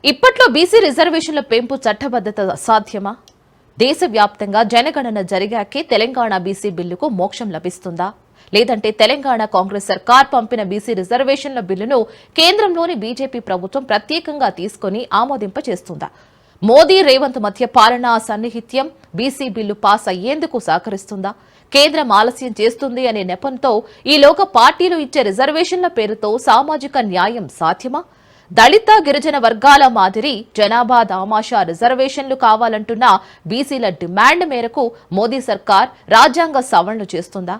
ఇప్పట్లో బీసీ రిజర్వేషన్ల పెంపు చట్టబద్ధత సాధ్యమా? దేశవ్యాప్తంగా జనగణన జరిగాకే తెలంగాణ బీసీ బిల్లుకు మోక్షం లభిస్తుందా? లేదంటే తెలంగాణ కాంగ్రెస్ సర్కార్ పంపిన బీసీ రిజర్వేషన్ల బిల్లును కేంద్రంలోని బీజేపీ ప్రభుత్వం ప్రత్యేకంగా తీసుకుని ఆమోదింపచేస్తుందా? మోదీ రేవంత్ మధ్య పాలనా సన్నిహిత్యం బీసీ బిల్లు పాస్ అయ్యేందుకు సహకరిస్తుందా? కేంద్రం ఆలస్యం చేస్తుంది అనే నెపంతో ఈలోగా పార్టీలు ఇచ్చే రిజర్వేషన్ల పేరుతో సామాజిక న్యాయం సాధ్యమా? దళిత గిరిజన వర్గాల మాదిరి జనాభా దామాషా రిజర్వేషన్లు కావాలంటున్న బీసీల డిమాండ్ మేరకు మోదీ సర్కార్ రాజ్యాంగ సవరణలు చేస్తుందా?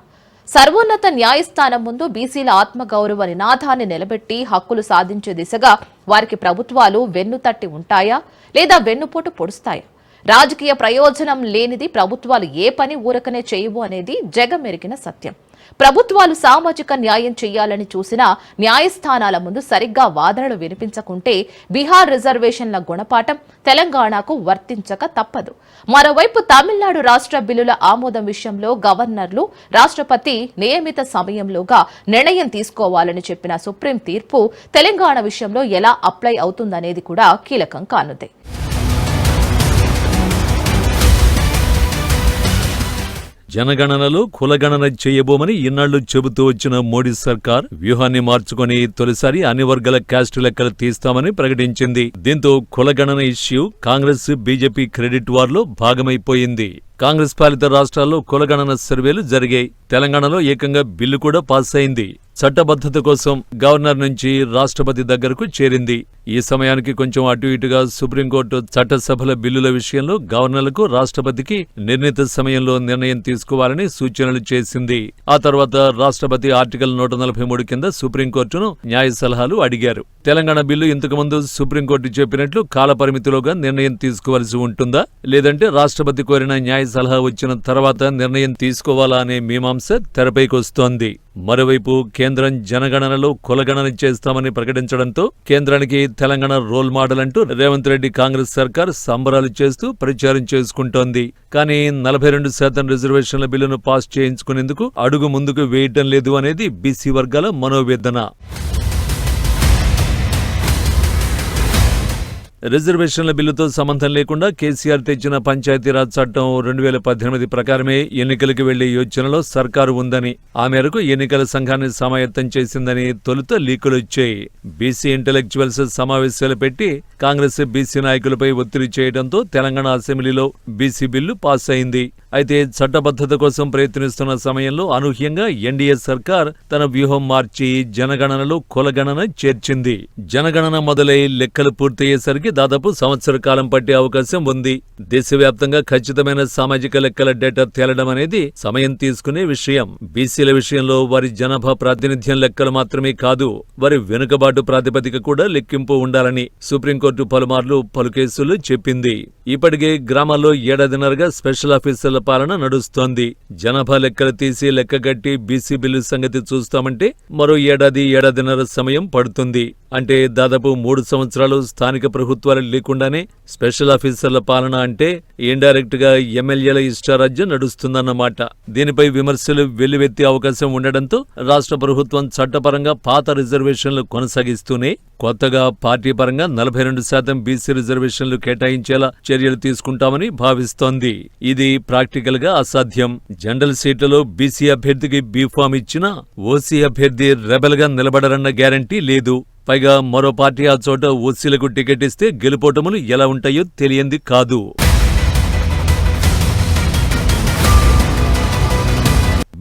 సర్వోన్నత న్యాయస్థానం ముందు బీసీల ఆత్మగౌరవ నినాదాన్ని నిలబెట్టి హక్కులు సాధించే దిశగా వారికి ప్రభుత్వాలు వెన్నుతట్టి ఉంటాయా లేదా వెన్నుపోటు పొడుస్తాయా? రాజకీయ ప్రయోజనం లేనిది ప్రభుత్వాలు ఏ పని ఊరకనే చేయవు అనేది జగమెరిగిన సత్యం. ప్రభుత్వాలు సామాజిక న్యాయం చేయాలని చూసినా న్యాయస్థానాల ముందు సరిగ్గా వాదనలు వినిపించకుంటే బీహార్ రిజర్వేషన్ల గుణపాఠం తెలంగాణకు వర్తించక తప్పదు. మరోవైపు తమిళనాడు రాష్ట్ర బిల్లుల ఆమోదం విషయంలో గవర్నర్లు, రాష్ట్రపతి నియమిత సమయంలోగా నిర్ణయం తీసుకోవాలని చెప్పిన సుప్రీం తీర్పు తెలంగాణ విషయంలో ఎలా అప్లై అవుతుందనేది కూడా కీలకం కానుంది. జనగణనలో కులగణన చేయబోమని ఇన్నాళ్లు చెబుతూ వచ్చిన మోడీ సర్కార్ వ్యూహాన్ని మార్చుకుని తొలిసారి అన్ని వర్గాల క్యాస్ట్ లెక్కలు తీస్తామని ప్రకటించింది. దీంతో కులగణన ఇష్యూ కాంగ్రెస్, బీజేపీ క్రెడిట్ వార్లో భాగమైపోయింది. కాంగ్రెస్ పాలిత రాష్ట్రాల్లో కులగణన సర్వేలు జరిగాయి. తెలంగాణలో ఏకంగా బిల్లు కూడా పాస్ అయింది. చట్టబద్ధత కోసం గవర్నర్ నుంచి రాష్ట్రపతి దగ్గరకు చేరింది. ఈ సమయానికి కొంచెం అటు ఇటుగా సుప్రీంకోర్టు చట్టసభల బిల్లుల విషయంలో గవర్నర్లకు, రాష్ట్రపతికి నిర్ణీత సమయంలో నిర్ణయం తీసుకోవాలని సూచనలు చేసింది. ఆ తర్వాత రాష్ట్రపతి ఆర్టికల్ 143 కింద సుప్రీంకోర్టును న్యాయ సలహాలు అడిగారు. తెలంగాణ బిల్లు ఇంతకుముందు సుప్రీంకోర్టు చెప్పినట్లు కాలపరిమితిలోగా నిర్ణయం తీసుకోవలసి ఉంటుందా, లేదంటే రాష్ట్రపతి కోరిన న్యాయ సలహా వచ్చిన తర్వాత నిర్ణయం తీసుకోవాలా అనే మీమాంస తెరపైకొస్తోంది. మరోవైపు కేంద్రం జనగణనలో కులగణన చేస్తామని ప్రకటించడంతో కేంద్రానికి తెలంగాణ రోల్ మోడల్ అంటూ రేవంత్ రెడ్డి కాంగ్రెస్ సర్కార్ సంబరాలు చేస్తూ ప్రచారం చేసుకుంటోంది. కానీ 42% రిజర్వేషన్ల బిల్లును పాస్ చేయించుకునేందుకు అడుగు ముందుకు వేయటం లేదు అనేది బీసీ వర్గాల మనోవేదన. రిజర్వేషన్ల బిల్లుతో సంబంధం లేకుండా కేసీఆర్ తెచ్చిన పంచాయతీరాజ్ చట్టం 2018 ప్రకారమే ఎన్నికలకు వెళ్లే యోచనలో సర్కారు ఉందని, ఆ మేరకు ఎన్నికల సంఘాన్ని సమాయత్తం చేసిందని తొలుత లీకులొచ్చాయి. బీసీ ఇంటెలెక్చువల్స్ సమావేశాలు పెట్టి కాంగ్రెస్, బీసీ నాయకులపై ఒత్తిడి చేయడంతో తెలంగాణ అసెంబ్లీలో బీసీ బిల్లు పాస్ అయింది. అయితే చట్టబద్ధత కోసం ప్రయత్నిస్తున్న సమయంలో అనూహ్యంగా ఎన్డీఏ సర్కార్ తన వ్యూహం మార్చి జనగణనలో కులగణన చేర్చింది. జనగణన మొదలై లెక్కలు పూర్తయ్యేసరికి దాదాపు సంవత్సర కాలం పట్టే అవకాశం ఉంది. దేశవ్యాప్తంగా ఖచ్చితమైన సామాజిక లెక్కల డేటా తేలడం అనేది సమయం తీసుకునే విషయం. బీసీల విషయంలో వారి జనాభా ప్రాతినిధ్యం లెక్కలు మాత్రమే కాదు, వారి వెనుకబాటు ప్రాతిపదిక కూడా లెక్కింపు ఉండాలని సుప్రీంకోర్టు పలుమార్లు పలు కేసులు చెప్పింది. ఇప్పటికే గ్రామాల్లో ఏడాదిన్నరగా స్పెషల్ ఆఫీసర్ల పాలన నడుస్తోంది. జనాభా లెక్కలు తీసి లెక్కగట్టి బీసీ బిల్లు సంగతి చూస్తామంటే మరో ఏడాదిన్నర సమయం పడుతుంది. అంటే దాదాపు 3 సంవత్సరాలు స్థానిక ప్రభుత్వాలు లేకుండానే స్పెషల్ ఆఫీసర్ల పాలన అంటే ఇండైరెక్ట్ గా ఎమ్మెల్యేల ఇష్టారాజ్యం నడుస్తుందన్నమాట. దీనిపై విమర్శలు వెల్లువెత్తే అవకాశం ఉండడంతో రాష్ట్ర ప్రభుత్వం చట్టపరంగా పాత రిజర్వేషన్లు కొనసాగిస్తూనే కొత్తగా పార్టీ పరంగా 42% బీసీ రిజర్వేషన్లు కేటాయించేలా చర్యలు తీసుకుంటామని భావిస్తోంది. ఇది ప్రాక్టికల్ గా అసాధ్యం. జనరల్ సీట్లలో బీసీ అభ్యర్థికి బీఫామ్ ఇచ్చినా ఓసీ అభ్యర్థి రెబెల్ గా నిలబడరన్న గ్యారంటీ లేదు. పైగా మరో పార్టీ ఆ చోట ఓసీలకు టికెట్ ఇస్తే గెలుపోటములు ఎలా ఉంటాయో తెలియంది కాదు.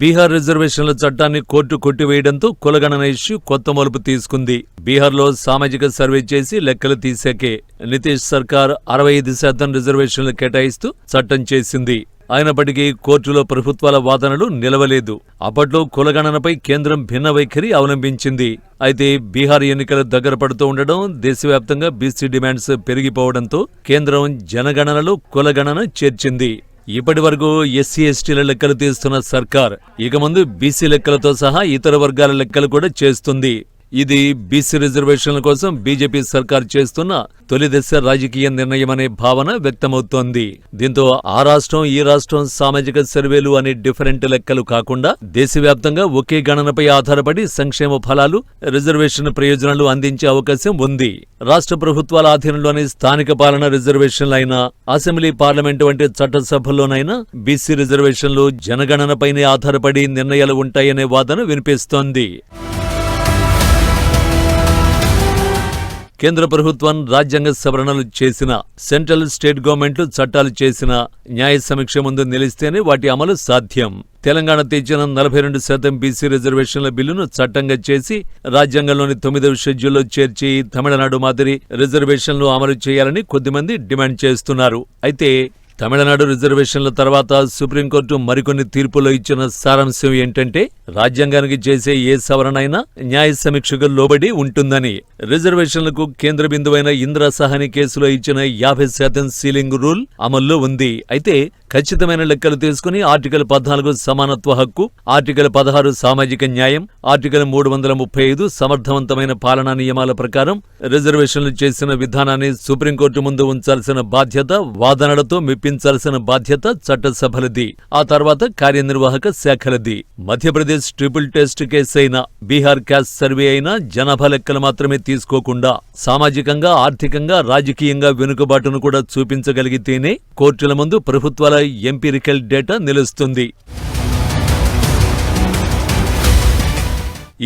బీహార్ రిజర్వేషన్ల చట్టాన్ని కోర్టు కొట్టివేయడంతో కులగణన ఇష్యూ కొత్త మలుపు తీసుకుంది. బీహార్లో సామాజిక సర్వే చేసి లెక్కలు తీసాకే నితీష్ సర్కార్ 65% రిజర్వేషన్లు కేటాయిస్తూ చట్టం చేసింది. అయినప్పటికీ కోర్టులో ప్రభుత్వాల వాదనలు నిలవలేదు. అప్పట్లో కులగణనపై కేంద్రం భిన్న వైఖరి అవలంబించింది. అయితే బీహార్ ఎన్నికలు దగ్గర పడుతూ ఉండడం, దేశవ్యాప్తంగా బీసీ డిమాండ్స్ పెరిగిపోవడంతో కేంద్రం జనగణనలో కులగణన చేర్చింది. ఇప్పటి వరకు ఎస్సీ ఎస్టీల లెక్కలు తీస్తున్న సర్కార్ ఇక ముందు బీసీ లెక్కలతో సహా ఇతర వర్గాల లెక్కలు కూడా చేస్తుంది. ఇది బీసీ రిజర్వేషన్ల కోసం బీజేపీ సర్కార్ చేస్తున్న తొలిదశ రాజకీయ నిర్ణయమనే భావన వ్యక్తమవుతోంది. దీంతో ఆ రాష్ట్రం ఈ రాష్ట్రం సామాజిక సర్వేలు అనే డిఫరెంట్ లెక్కలు కాకుండా దేశవ్యాప్తంగా ఒకే గణనపై ఆధారపడి సంక్షేమ ఫలాలు, రిజర్వేషన్ ప్రయోజనాలు అందించే అవకాశం ఉంది. రాష్ట్ర ప్రభుత్వాల ఆధీనంలోని స్థానిక పాలన రిజర్వేషన్లైనా, అసెంబ్లీ, పార్లమెంటు వంటి చట్టసభల్లోనైనా బీసీ రిజర్వేషన్లు జనగణనపైనే ఆధారపడి నిర్ణయాలు ఉంటాయనే వాదన వినిపిస్తోంది. కేంద్ర ప్రభుత్వం రాజ్యాంగ సవరణలు చేసినా, సెంట్రల్, స్టేట్ గవర్నమెంట్లు చట్టాలు చేసినా న్యాయ సమీక్ష ముందు నిలిస్తేనే వాటి అమలు సాధ్యం. తెలంగాణ తెచ్చిన 42% బీసీ రిజర్వేషన్ల బిల్లును చట్టంగా చేసి రాజ్యాంగంలోని 9వ షెడ్యూల్లో చేర్చి తమిళనాడు మాదిరి రిజర్వేషన్లు అమలు చేయాలని కొద్దిమంది డిమాండ్ చేస్తున్నారు. అయితే తమిళనాడు రిజర్వేషన్ల తర్వాత సుప్రీంకోర్టు మరికొన్ని తీర్పులో ఇచ్చిన సారాంశం ఏంటంటే, రాజ్యాంగానికి చేసే ఏ సవరణ అయినా న్యాయ సమీక్షకు లోబడి ఉంటుందని. రిజర్వేషన్లకు కేంద్ర బిందువైన ఇందిరా సహాని కేసులో ఇచ్చిన 50% సీలింగ్ రూల్ అమల్లో ఉంది. అయితే ఖచ్చితమైన లెక్కలు తీసుకుని ఆర్టికల్ 14 సమానత్వ హక్కు, ఆర్టికల్ 16 సామాజిక న్యాయం, ఆర్టికల్ 335 సమర్థవంతమైన పాలనా నియమాల ప్రకారం రిజర్వేషన్లు చేసిన విధానాన్ని సుప్రీంకోర్టు ముందు ఉంచాల్సిన బాధ్యత, వాదనలతో మెప్పించాల్సిన బాధ్యత చట్టసభలది. ఆ తర్వాత కార్యనిర్వాహక శాఖలది. మధ్యప్రదేశ్ ట్రిపుల్ టెస్ట్ కేసు అయినా, బీహార్ క్యాస్ట్ సర్వే అయినా జనాభా లెక్కలు మాత్రమే తీసుకోకుండా సామాజికంగా, ఆర్థికంగా, రాజకీయంగా వెనుకబాటును కూడా చూపించగలిగితేనే కోర్టుల ముందు ప్రభుత్వాల ఎంపిరికల్ డేటా నిలుస్తుంది.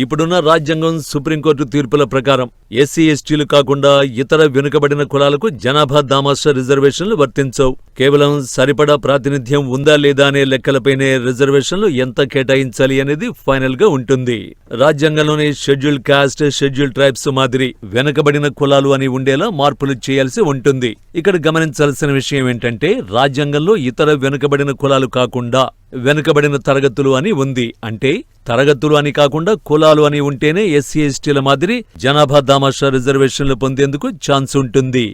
ఇప్పుడున్న రాజ్యాంగం, సుప్రీంకోర్టు తీర్పుల ప్రకారం ఎస్సీ, ఎస్టీలు కాకుండా ఇతర వెనుకబడిన కులాలకు జనాభా దామాషా రిజర్వేషన్లు వర్తించవు. కేవలం సరిపడా ప్రాతినిధ్యం ఉందా లేదా అనే లెక్కలపైనే రిజర్వేషన్లు ఎంత కేటాయించాలి అనేది ఫైనల్ గా ఉంటుంది. రాజ్యాంగంలోని షెడ్యూల్ కాస్ట్, షెడ్యూల్ ట్రైబ్స్ మాదిరి వెనుకబడిన కులాలు అని ఉండేలా మార్పులు చేయాల్సి ఉంటుంది. ఇక్కడ గమనించాల్సిన విషయం ఏంటంటే, రాజ్యాంగంలో ఇతర వెనుకబడిన కులాలు కాకుండా వెనుకబడిన తరగతులు అని ఉంది. అంటే తరగతులు అని కాకుండా కులాలు అని ఉంటేనే ఎస్సీ, ఎస్టీల మాదిరి జనాభా దామాషా రిజర్వేషన్లు పొందేందుకు ఛాన్స్ ఉంటుంది.